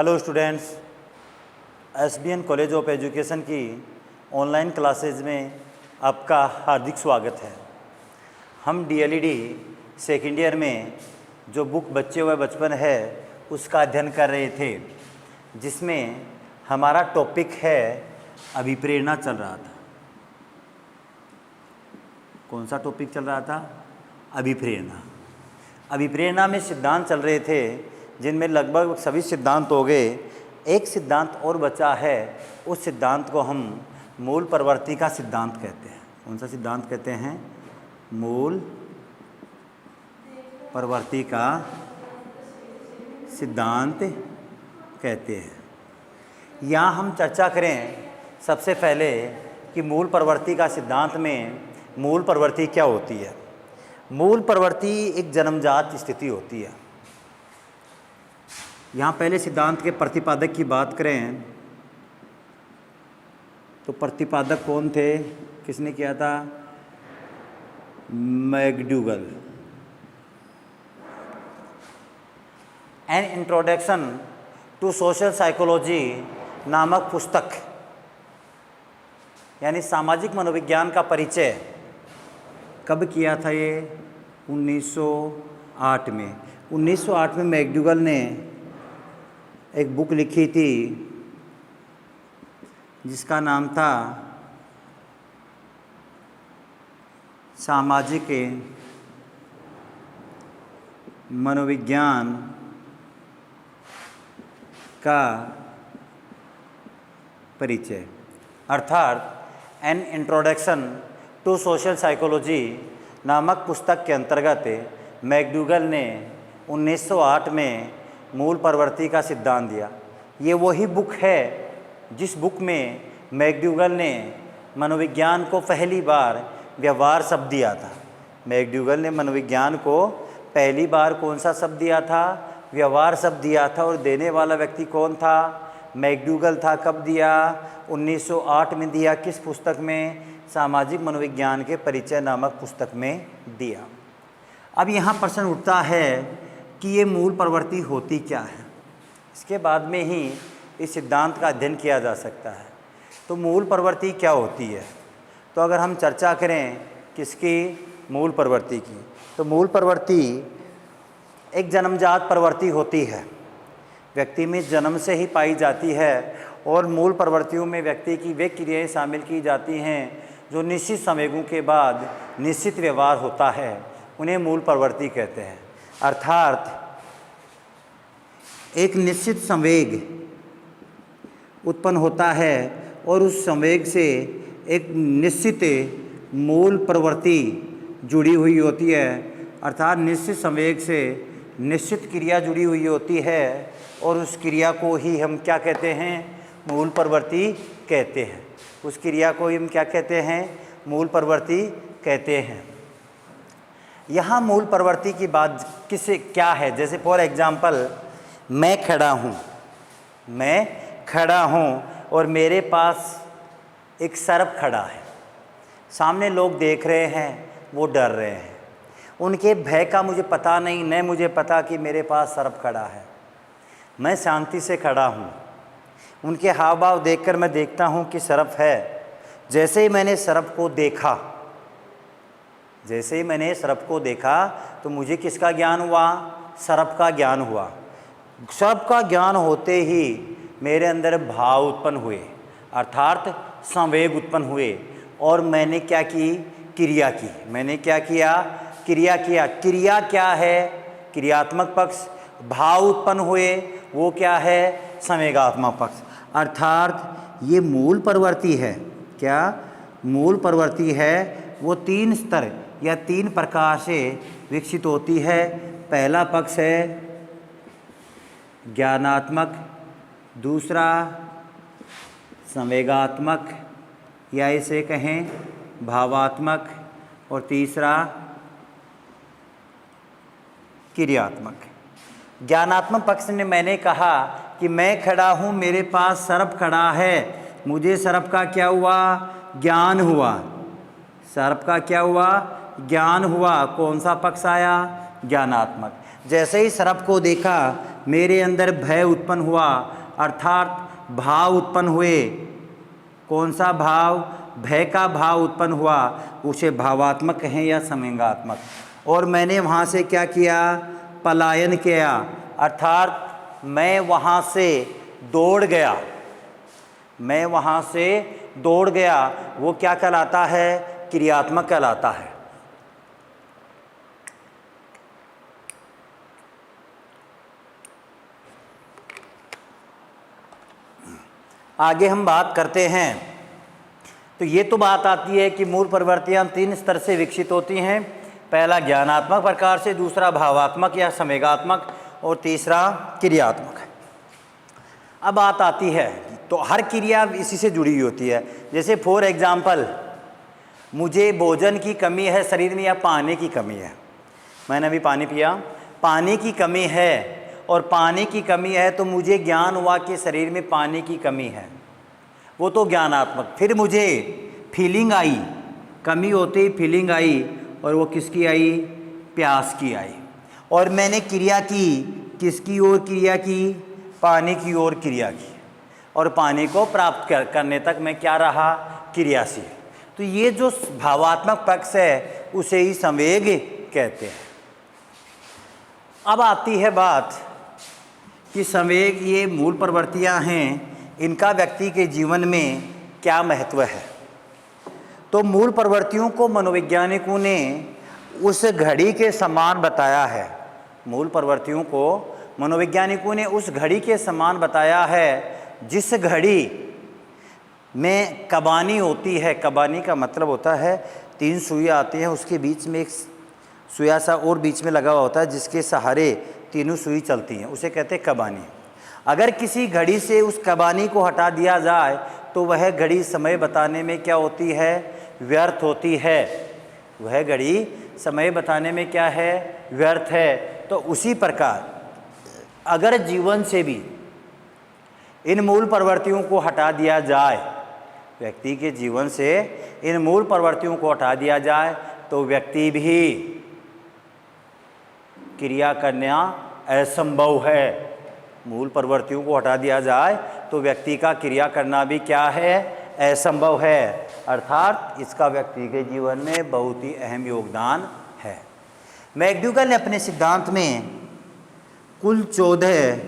Hello students, SBN college of education की online classes में आपका हार्दिक स्वागत है। हम डीएलईडी सेकेंड ईयर में जो बुक बच्चे व बचपन है उसका अध्ययन कर रहे थे, जिसमें हमारा टॉपिक है अभिप्रेरणा चल रहा था। कौन सा टॉपिक चल रहा था? अभिप्रेरणा। अभिप्रेरणा में सिद्धांत चल रहे थे, जिनमें लगभग सभी सिद्धांत हो गए। एक सिद्धांत और बचा है, उस सिद्धांत को हम मूल प्रवृत्ति का सिद्धांत कहते हैं। कौन सा सिद्धांत कहते हैं? मूल प्रवृत्ति का सिद्धांत कहते हैं। यहाँ हम चर्चा करें सबसे पहले कि मूल प्रवृत्ति का सिद्धांत में मूल प्रवृत्ति क्या होती है। मूल प्रवृत्ति एक जन्मजात स्थिति होती है। यहाँ पहले सिद्धांत के प्रतिपादक की बात करें तो प्रतिपादक कौन थे, किसने किया था? McDougall. An introduction to social psychology नामक पुस्तक, यानी सामाजिक मनोविज्ञान का परिचय कब किया था? ये 1908 में। 1908 में मैकडूगल ने एक बुक लिखी थी जिसका नाम था सामाजिक मनोविज्ञान का परिचय, अर्थात an introduction to social psychology नामक पुस्तक के अंतर्गत मैकडूगल ने 1908 में मूल प्रवृत्ति का सिद्धांत दिया। ये वही बुक है जिस बुक में मैकडूगल ने मनोविज्ञान को पहली बार व्यवहार शब्द दिया था। मैकडूगल ने मनोविज्ञान को पहली बार कौन सा शब्द दिया था? व्यवहार शब्द दिया था। और देने वाला व्यक्ति कौन था? मैकडूगल था। कब दिया? 1908 में दिया। किस पुस्तक में? सामाजिक मनोविज्ञान के परिचय नामक पुस्तक में दिया। अब यहाँ प्रश्न उठता है कि ये मूल प्रवृत्ति होती क्या है। इसके बाद में ही इस सिद्धांत का अध्ययन किया जा सकता है। तो मूल प्रवृत्ति क्या होती है? तो अगर हम चर्चा करें किसकी? मूल प्रवृत्ति की, तो मूल प्रवृत्ति एक जन्मजात प्रवृत्ति होती है, व्यक्ति में जन्म से ही पाई जाती है। और मूल प्रवृत्तियों में व्यक्ति की वे क्रियाएँ शामिल की जाती हैं जो निश्चित संवेगों के बाद निश्चित व्यवहार होता है, उन्हें मूल प्रवृत्ति कहते हैं। अर्थात एक निश्चित संवेग उत्पन्न होता है और उस संवेग से एक निश्चित मूल प्रवृत्ति जुड़ी हुई होती है। अर्थात निश्चित संवेग से निश्चित क्रिया जुड़ी हुई होती है और उस क्रिया को ही हम क्या कहते हैं? मूल प्रवृत्ति कहते हैं। उस क्रिया को हम क्या कहते हैं? मूल प्रवृत्ति कहते हैं। यहाँ मूल प्रवृत्ति की बात किसे क्या है? जैसे फॉर एग्जाम्पल, मैं खड़ा हूँ और मेरे पास एक सर्प खड़ा है। सामने लोग देख रहे हैं, वो डर रहे हैं। उनके भय का मुझे पता नहीं, न मुझे पता कि मेरे पास सर्प खड़ा है। मैं शांति से खड़ा हूँ। उनके हाव भाव देखकर मैं देखता हूँ कि सर्प है। जैसे ही मैंने सर्प को देखा तो मुझे किसका ज्ञान हुआ? सर्प का ज्ञान हुआ। सर्प का ज्ञान होते ही मेरे अंदर भाव उत्पन्न हुए, अर्थात संवेग उत्पन्न हुए। और मैंने क्या की? क्रिया की। मैंने क्या किया? क्रिया किया। क्रिया क्या है? क्रियात्मक पक्ष। भाव उत्पन्न हुए, वो क्या है? संवेगात्मक पक्ष। अर्थात ये मूल प्रवृत्ति है। क्या मूल प्रवृत्ति है? वो 3 स्तर या 3 प्रकार से विकसित होती है। पहला पक्ष है ज्ञानात्मक, दूसरा संवेगात्मक या इसे कहें भावात्मक, और तीसरा क्रियात्मक। ज्ञानात्मक पक्ष ने मैंने कहा कि मैं खड़ा हूँ, मेरे पास सर्प खड़ा है, मुझे सर्प का क्या हुआ? ज्ञान हुआ। सर्प का क्या हुआ? ज्ञान हुआ। कौन सा पक्ष आया? ज्ञानात्मक। जैसे ही सर्प को देखा मेरे अंदर भय उत्पन्न हुआ, अर्थात भाव उत्पन्न हुए। कौन सा भाव? भय का भाव उत्पन्न हुआ, उसे भावात्मक कहें या संवेगात्मक। और मैंने वहाँ से क्या किया? पलायन किया, अर्थात मैं वहाँ से दौड़ गया। मैं वहाँ से दौड़ गया, वो क्या कहलाता है? क्रियात्मक कहलाता है। आगे हम बात करते हैं। तो ये तो बात आती है कि मूल प्रवृत्तियाँ 3 स्तर से विकसित होती हैं। पहला ज्ञानात्मक प्रकार से, दूसरा भावात्मक या संवेगात्मक, और तीसरा क्रियात्मक है। अब बात आती है, तो हर क्रिया इसी से जुड़ी हुई होती है। जैसे फॉर एग्जाम्पल, मुझे भोजन की कमी है शरीर में या पानी की कमी है। मैंने अभी पानी पिया, पानी की कमी है, और पानी की कमी है तो मुझे ज्ञान हुआ कि शरीर में पानी की कमी है, वो तो ज्ञानात्मक। फिर मुझे फीलिंग आई, कमी होती फीलिंग आई, और वो किसकी आई? प्यास की आई। और मैंने क्रिया की, किसकी ओर क्रिया की? पानी की ओर क्रिया की, और पानी को प्राप्त करने तक मैं क्या रहा? क्रियाशील। तो ये जो भावात्मक पक्ष है उसे ही संवेग कहते हैं। अब आती है बात कि संवेग, ये मूल प्रवृत्तियां हैं, इनका व्यक्ति के जीवन में क्या महत्व है। तो मूल प्रवृत्तियों को मनोवैज्ञानिकों ने उस घड़ी के समान बताया है। मूल प्रवृत्तियों को मनोवैज्ञानिकों ने उस घड़ी के समान बताया है जिस घड़ी में कबानी होती है। कबानी का मतलब होता है 3 सुइयाँ आती हैं, उसके बीच में एक सुइया सा और बीच में लगा हुआ होता है, जिसके सहारे तीनों सुई चलती हैं, उसे कहते हैं कबानी। अगर किसी घड़ी से उस कबानी को हटा दिया जाए तो वह घड़ी समय बताने में क्या होती है? व्यर्थ होती है। वह घड़ी समय बताने में क्या है? व्यर्थ है। तो उसी प्रकार अगर जीवन से भी इन मूल प्रवृत्तियों को हटा दिया जाए, व्यक्ति के जीवन से इन मूल प्रवृत्तियों को हटा दिया जाए, तो व्यक्ति भी क्रिया करना असंभव है। मूल प्रवृत्तियों को हटा दिया जाए तो व्यक्ति का क्रिया करना भी क्या है? असंभव है। अर्थात इसका व्यक्ति के जीवन में बहुत ही अहम योगदान है। मैकडूगल ने अपने सिद्धांत में कुल 14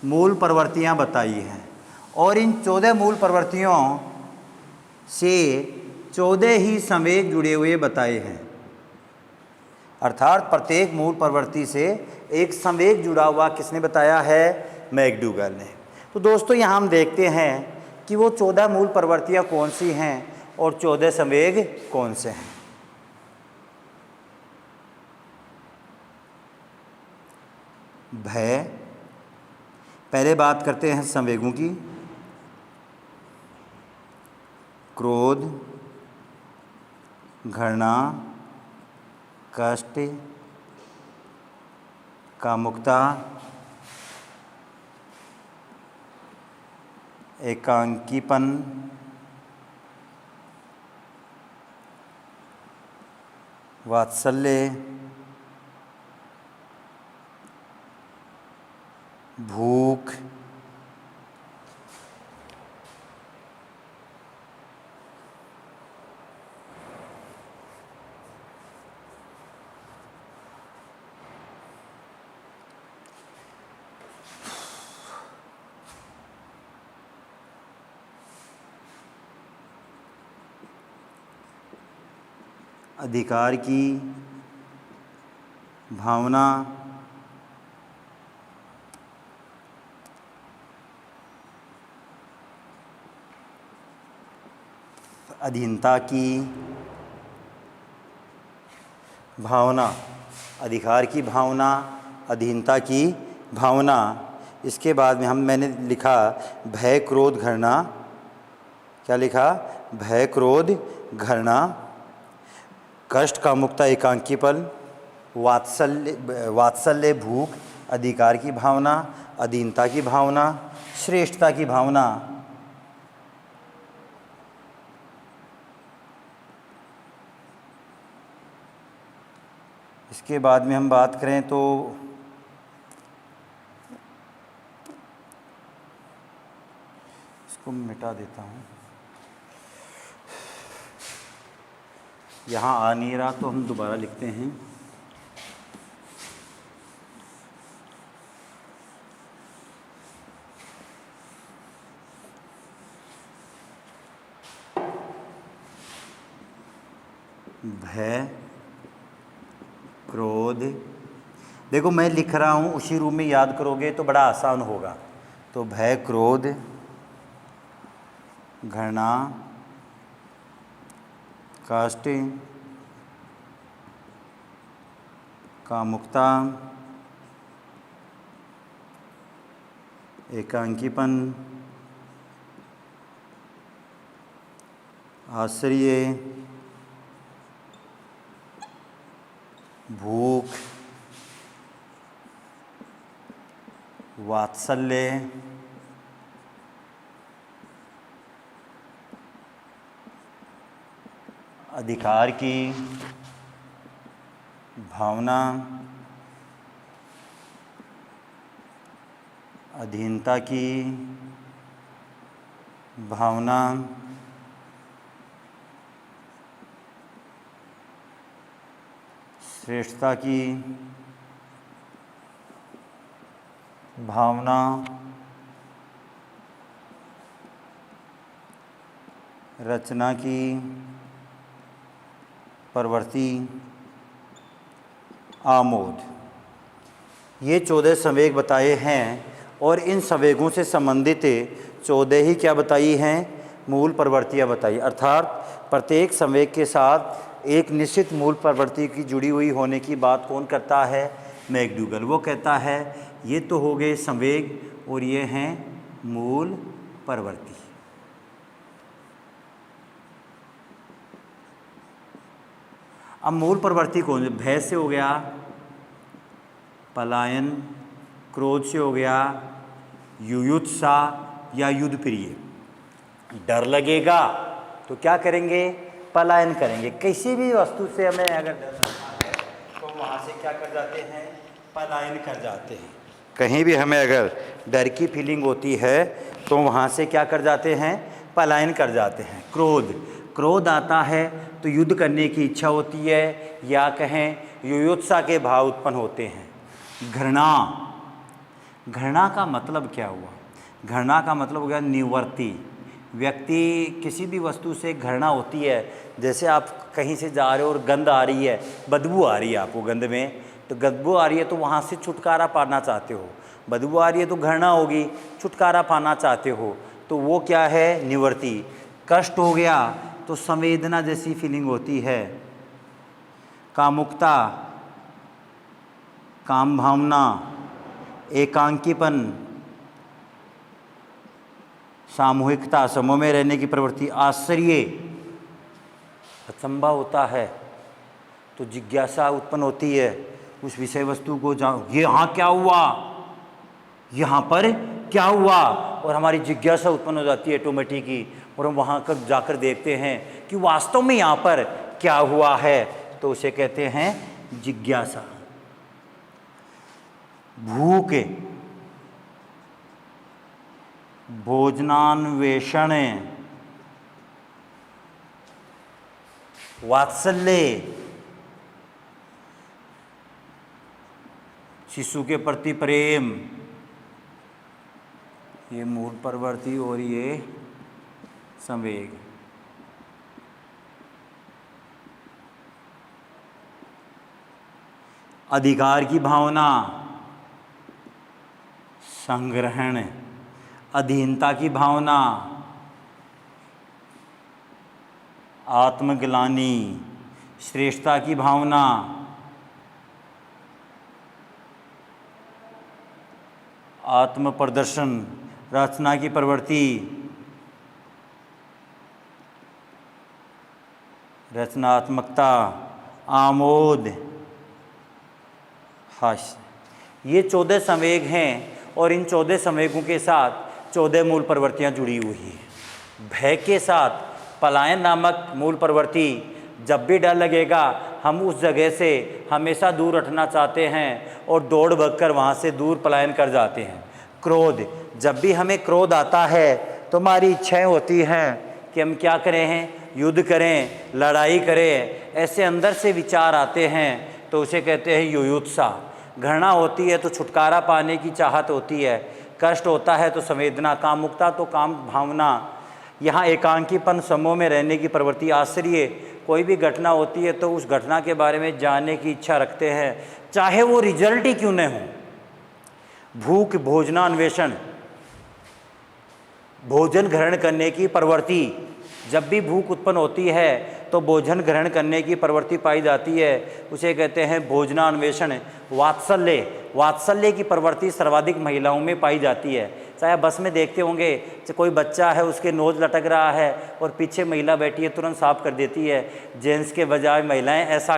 मूल प्रवृत्तियां बताई हैं, और इन 14 मूल प्रवृत्तियों से 14 ही संवेग जुड़े हुए बताए हैं। अर्थात प्रत्येक मूल प्रवृत्ति से एक संवेग जुड़ा हुआ किसने बताया है? मैकडूगल ने। तो दोस्तों, यहाँ हम देखते हैं कि वो 14 मूल प्रवृत्तियाँ कौन सी हैं और 14 संवेग कौन से हैं। भय, पहले बात करते हैं संवेगों की। क्रोध, घृणा, कष्ट, कामुकता, एकांकीपन, वात्सल्य, भूख, अधिकार की भावना, अधीनता की भावना, अधिकार की भावना, अधीनता की भावना। इसके बाद में मैंने लिखा भय, क्रोध, घृणा। क्या लिखा? भय, क्रोध, घृणा, कष्ट, कामुकता, एकांकीपन, वात्सल्य, भूख, अधिकार की भावना, अधीनता की भावना, श्रेष्ठता की भावना। इसके बाद में हम बात करें तो इसको मिटा देता हूँ, यहाँ आ नहीं रहा तो हम दोबारा लिखते हैं। भय, क्रोध, देखो मैं लिख रहा हूँ, उसी रूप में याद करोगे तो बड़ा आसान होगा। तो भय, क्रोध, घृणा, काष्ठ, कामुकता, एकांकीपन, आश्चर्य, भूख, वात्सल्य, अधिकार की भावना, अधीनता की भावना, श्रेष्ठता की भावना, रचना की प्रवृत्ति, आमोद। ये 14 संवेग बताए हैं और इन संवेगों से संबंधित 14 ही क्या बताई हैं, मूल प्रवृत्तियाँ बताई। अर्थात प्रत्येक संवेग के साथ एक निश्चित मूल प्रवृत्ति की जुड़ी हुई होने की बात कौन करता है, मैकडूगल। वो कहता है ये तो हो गए संवेग और ये हैं मूल प्रवृत्ति। अब मूल प्रवृत्ति कौन, भय से हो गया पलायन, क्रोध से हो गया युयुत्सा या युद्ध प्रिय। डर लगेगा तो क्या करेंगे, पलायन करेंगे। किसी भी वस्तु से हमें अगर डर लगता है तो वहाँ से क्या कर जाते हैं, पलायन कर जाते हैं। कहीं भी हमें अगर डर की फीलिंग होती है तो वहाँ से क्या कर जाते हैं, पलायन कर जाते हैं। क्रोध, क्रोध आता है तो युद्ध करने की इच्छा होती है या कहें युयुत्सा के भाव उत्पन्न होते हैं। घृणा, घृणा का मतलब क्या हुआ, घृणा का मतलब हो गया निवृत्ति। व्यक्ति किसी भी वस्तु से घृणा होती है, जैसे आप कहीं से जा रहे हो और गंध आ रही है, बदबू आ रही है आपको गंध में, तो बदबू आ रही है तो वहाँ से छुटकारा पाना चाहते हो। बदबू आ रही है तो घृणा होगी, छुटकारा पाना चाहते हो, तो वो क्या है, निवृत्ति। कष्ट हो गया तो संवेदना जैसी फीलिंग होती है। कामुकता, काम भावना, एकांकीपन, सामूहिकता, समूह में रहने की प्रवृत्ति। आश्चर्य, अचंभा होता है तो जिज्ञासा उत्पन्न होती है उस विषय वस्तु को, ये यहाँ क्या हुआ, यहाँ पर क्या हुआ, और हमारी जिज्ञासा उत्पन्न हो जाती है ऑटोमेटिक ही, और हम वहाँ कर जाकर देखते हैं कि वास्तव में यहाँ पर क्या हुआ है, तो उसे कहते हैं जिज्ञासा। भूख, भोजनान्वेषण, वात्सल्य, शिशु के प्रति प्रेम, ये मूल प्रवृत्ति और ये संवेग। अधिकार की भावना, संग्रहण, अधीनता की भावना, आत्मग्लानि, श्रेष्ठता की भावना, आत्म प्रदर्शन, रचना की प्रवृत्ति, रचनात्मकता, आमोद, हास्य। ये 14 संवेग हैं और इन 14 संवेगों के साथ 14 मूल प्रवृत्तियाँ जुड़ी हुई हैं। भय के साथ पलायन नामक मूल प्रवृत्ति, जब भी डर लगेगा हम उस जगह से हमेशा दूर हटना चाहते हैं और दौड़ भगकर वहाँ से दूर पलायन कर जाते हैं। क्रोध, जब भी हमें क्रोध आता है तो हमारी इच्छाएं होती हैं कि हम क्या करें हैं, युद्ध करें, लड़ाई करें, ऐसे अंदर से विचार आते हैं तो उसे कहते हैं युयुत्सा। घृणा होती है तो छुटकारा पाने की चाहत होती है, कष्ट होता है तो संवेदना, कामुकता तो काम भावना, यहाँ एकांकीपन, समूह में रहने की प्रवृत्ति, आश्चर्य, कोई भी घटना होती है तो उस घटना के बारे में जानने की इच्छा रखते हैं, चाहे वो रिजल्ट ही क्यों न हो। भूख, भोजनान्वेषण, भोजन ग्रहण करने की प्रवृत्ति, जब भी भूख उत्पन्न होती है तो भोजन ग्रहण करने की प्रवृत्ति पाई जाती है, उसे कहते हैं भोजनान्वेषण। वात्सल्य, वात्सल्य की प्रवृत्ति सर्वाधिक महिलाओं में पाई जाती है। चाहे बस में देखते होंगे, कोई बच्चा है उसके नोज लटक रहा है और पीछे महिला बैठी है, तुरंत साफ कर देती है। जेंट्स के बजाय महिलाएं ऐसा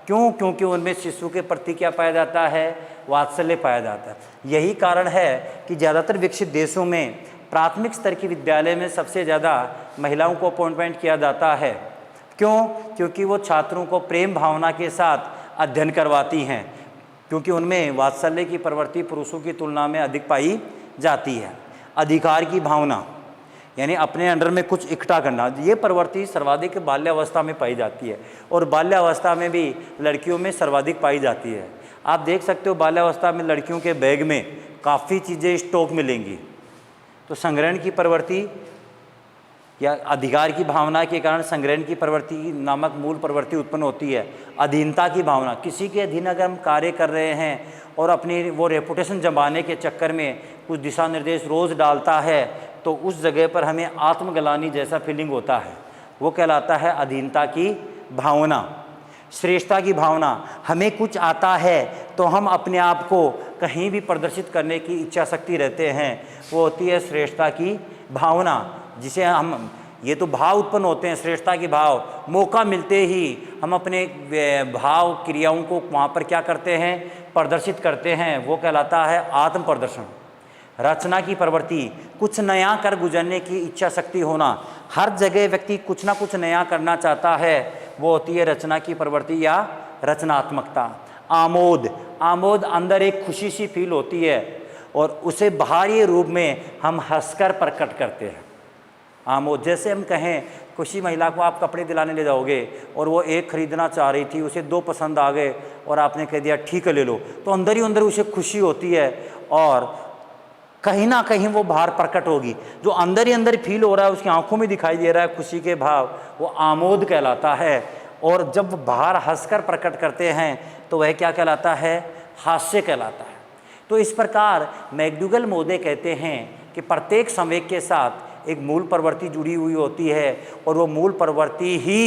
क्यों? क्योंकि उनमें शिशु के प्रति क्या पाया जाता है, वात्सल्य पाया जाता है। यही कारण है कि ज़्यादातर विकसित देशों में प्राथमिक स्तर की विद्यालय में सबसे ज़्यादा महिलाओं को अपॉइंटमेंट किया जाता है। क्यों? क्योंकि वो छात्रों को प्रेम भावना के साथ अध्ययन करवाती हैं, क्योंकि उनमें वात्सल्य की प्रवृत्ति पुरुषों की तुलना में अधिक पाई जाती है। अधिकार की भावना, यानी अपने अंडर में कुछ इकट्ठा करना, ये प्रवृत्ति सर्वाधिक बाल्यावस्था में पाई जाती है और बाल्यावस्था में भी लड़कियों में सर्वाधिक पाई जाती है। आप देख सकते हो बाल्यावस्था में लड़कियों के बैग में काफ़ी चीज़ें स्टॉक मिलेंगी। तो संग्रहण की प्रवृत्ति या अधिकार की भावना के कारण संग्रहण की प्रवृत्ति नामक मूल प्रवृत्ति उत्पन्न होती है। अधीनता की भावना, किसी के अधीन अगर हम कार्य कर रहे हैं और अपनी वो रेपुटेशन जमाने के चक्कर में कुछ दिशा निर्देश रोज़ डालता है तो उस जगह पर हमें आत्मग्लानि जैसा फीलिंग होता है, वो कहलाता है अधीनता की भावना। श्रेष्ठता की भावना, हमें कुछ आता है तो हम अपने आप को कहीं भी प्रदर्शित करने की इच्छा शक्ति रहते हैं, वो होती है श्रेष्ठता की भावना, जिसे हम, ये तो भाव उत्पन्न होते हैं श्रेष्ठता के भाव, मौका मिलते ही हम अपने भाव क्रियाओं को वहाँ पर क्या करते हैं, प्रदर्शित करते हैं, वो कहलाता है आत्म प्रदर्शन। रचना की प्रवृत्ति, कुछ नया कर गुजरने की इच्छा शक्ति होना, हर जगह व्यक्ति कुछ ना कुछ नया करना चाहता है, वो होती है रचना की प्रवृत्ति या रचनात्मकता। आमोद, आमोद अंदर एक खुशी सी फील होती है और उसे बाहरी रूप में हम हंसकर प्रकट करते हैं। आमोद, जैसे हम कहें खुशी महिला को आप कपड़े दिलाने ले जाओगे और वो एक खरीदना चाह रही थी, उसे 2 पसंद आ गए और आपने कह दिया ठीक है ले लो, तो अंदर ही अंदर उसे खुशी होती है और कहीं ना कहीं वो बाहर प्रकट होगी। जो अंदर ही अंदर फील हो रहा है, उसकी आंखों में दिखाई दे रहा है खुशी के भाव, वो आमोद कहलाता है। और जब बाहर हंसकर प्रकट करते हैं तो वह क्या कहलाता है, हास्य कहलाता है। तो इस प्रकार मैकडूगल महोदय कहते हैं कि प्रत्येक संवेग के साथ एक मूल प्रवृत्ति जुड़ी हुई होती है और वो मूल प्रवृत्ति ही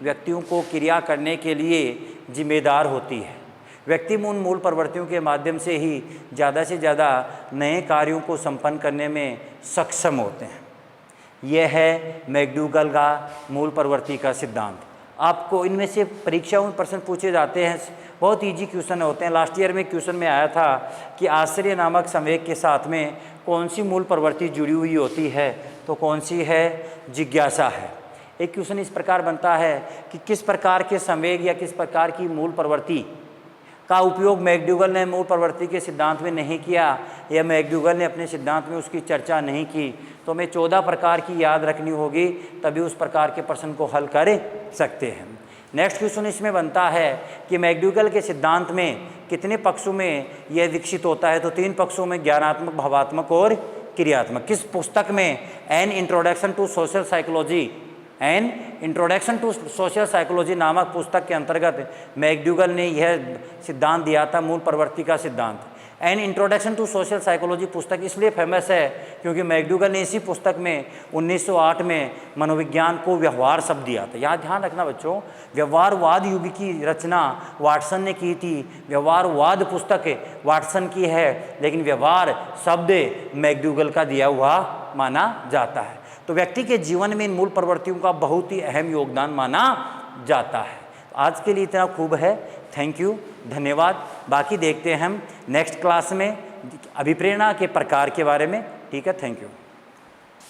व्यक्तियों को क्रिया करने के लिए जिम्मेदार होती है। व्यक्ति उन मूल प्रवृत्तियों के माध्यम से ही ज़्यादा से ज़्यादा नए कार्यों को संपन्न करने में सक्षम होते हैं। यह है मैकडूगल का मूल प्रवृत्ति का सिद्धांत। आपको इनमें से परीक्षाओं में प्रश्न पूछे जाते हैं, बहुत इजी क्वेश्चन होते हैं। लास्ट ईयर में क्वेश्चन में आया था कि आश्चर्य नामक संवेग के साथ में कौन सी मूल प्रवृत्ति जुड़ी हुई होती है, तो कौन सी है, जिज्ञासा है। एक क्वेश्चन इस प्रकार बनता है कि किस प्रकार के संवेग या किस प्रकार की मूल प्रवृत्ति का उपयोग मैकडूगल ने मूल प्रवृत्ति के सिद्धांत में नहीं किया या मैकडूगल ने अपने सिद्धांत में उसकी चर्चा नहीं की, तो हमें 14 प्रकार की याद रखनी होगी, तभी उस प्रकार के प्रश्न को हल कर सकते हैं। नेक्स्ट क्वेश्चन इसमें बनता है कि मैकडूगल के सिद्धांत में कितने पक्षों में यह विकसित होता है, तो 3 पक्षों में, ज्ञानात्मक, भावात्मक और क्रियात्मक। किस पुस्तक में, an introduction to social psychology, an introduction to social psychology नामक पुस्तक के अंतर्गत मैकडूगल ने यह सिद्धांत दिया था, मूल प्रवृत्ति का सिद्धांत। An introduction to social psychology पुस्तक इसलिए फेमस है क्योंकि मैकडूगल ने इसी पुस्तक में 1908 में मनोविज्ञान को व्यवहार शब्द दिया था। यहाँ ध्यान रखना बच्चों, व्यवहारवाद युग की रचना वाटसन ने की थी। व्यवहारवाद पुस्तक वाटसन की है, लेकिन व्यवहार शब्द मैकडूगल का दिया हुआ माना जाता है। तो व्यक्ति के जीवन में इन मूल प्रवृत्तियों का बहुत ही अहम योगदान माना जाता है। आज के लिए इतना खूब है। थैंक यू, धन्यवाद। बाकी देखते हैं हम नेक्स्ट क्लास में अभिप्रेरणा के प्रकार के बारे में। ठीक है, थैंक यू।